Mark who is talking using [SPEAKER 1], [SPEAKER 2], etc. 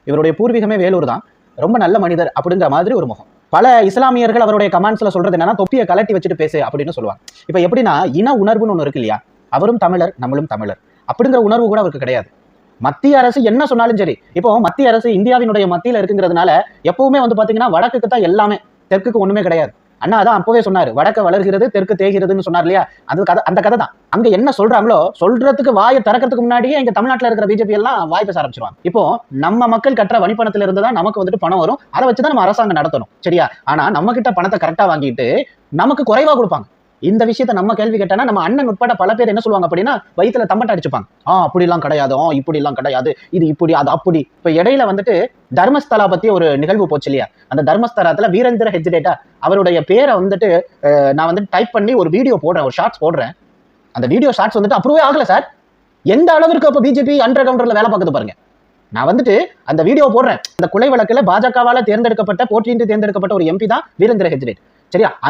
[SPEAKER 1] இவருடைய பூர்வீகமே வேலூர் தான், ரொம்ப நல்ல மனிதர் அப்படிங்கிற மாதிரி ஒரு முகம். பல இஸ்லாமியர்கள் அவருடைய கமெண்ட்ஸ்ல சொல்றது என்னன்னா, தொப்பியை கலட்டி வச்சுட்டு பேசு அப்படின்னு சொல்லுவாங்க. இப்ப எப்படின்னா, இன உணர்வுன்னு ஒண்ணு இருக்கு இல்லையா, அவரும் தமிழர் நம்மளும் தமிழர் அப்படிங்கிற உணர்வு கூட அவருக்கு கிடையாது. மத்திய அரசு என்ன சொன்னாலும் சரி, இப்போ மத்திய அரசு இந்தியாவினுடைய மத்தியில இருக்குங்கிறதுனால எப்பவுமே வந்து பாத்தீங்கன்னா வடக்குக்கு தான் எல்லாமே, தெற்குக்கு ஒண்ணுமே கிடையாது. அண்ணா அதான் அப்பவே சொன்னாரு, வடக்க வளர்கிறது தெற்கு தேய்கிறதுன்னு சொன்னார் இல்லையா, அது கதை, அந்த கதை தான். அங்க என்ன சொல்றாங்களோ சொல்றதுக்கு வாயை திறக்கிறதுக்கு முன்னாடியே இங்க தமிழ்நாட்டில் இருக்கிற பிஜேபி எல்லாம் வாய் பேச ஆரம்பிச்சிருவாங்க. இப்போ நம்ம மக்கள் கட்டுற வழிப்பணத்துல இருந்து தான் நமக்கு வந்துட்டு பணம் வரும், அதை வச்சுதான் நம்ம அரசாங்கம் நடத்தணும், சரியா? ஆனா நம்ம கிட்ட பணத்தை கரெக்டா வாங்கிட்டு நமக்கு குறைவா கொடுப்பாங்க. இந்த விஷயத்த நம்ம கேள்வி கேட்டா நம்ம அண்ணன் உட்பட பல பேர் என்ன சொல்லுவாங்க அப்படின்னா, வயிற்றுல தம்பட்ட அடிச்சுப்பாங்க. அப்படி எல்லாம் கிடையாது, இப்படி எல்லாம் கிடையாது, இது இப்படி அது அப்படி. இப்ப இடையில வந்துட்டு தர்மஸ்தலா பத்தி ஒரு நிகழ்வு போச்சு இல்லையா, அந்த தர்மஸ்தலத்துல வீரேந்திர ஹெக்டேட்டா அவருடைய பேரை வந்துட்டு நான் வந்துட்டு டைப் பண்ணி ஒரு வீடியோ போடுறேன், ஒரு ஷார்ட்ஸ் போடுறேன். அந்த வீடியோ ஷார்ட்ஸ் வந்துட்டு அப்ரூவே ஆகல சார். எந்த அளவிற்கு அப்ப பிஜேபி அண்டர் கவுண்டர்ல வேலை பார்க்குது பாருங்க. நான் வந்துட்டு அந்த வீடியோ போடுறேன். அந்த கொலை வழக்குல பாஜகவால தேர்ந்தெடுக்கப்பட்ட போட்டியின்றி தேர்ந்தெடுக்கப்பட்ட ஒரு எம்பி தான் வீரேந்திர ஹெக்டேட், சரியா?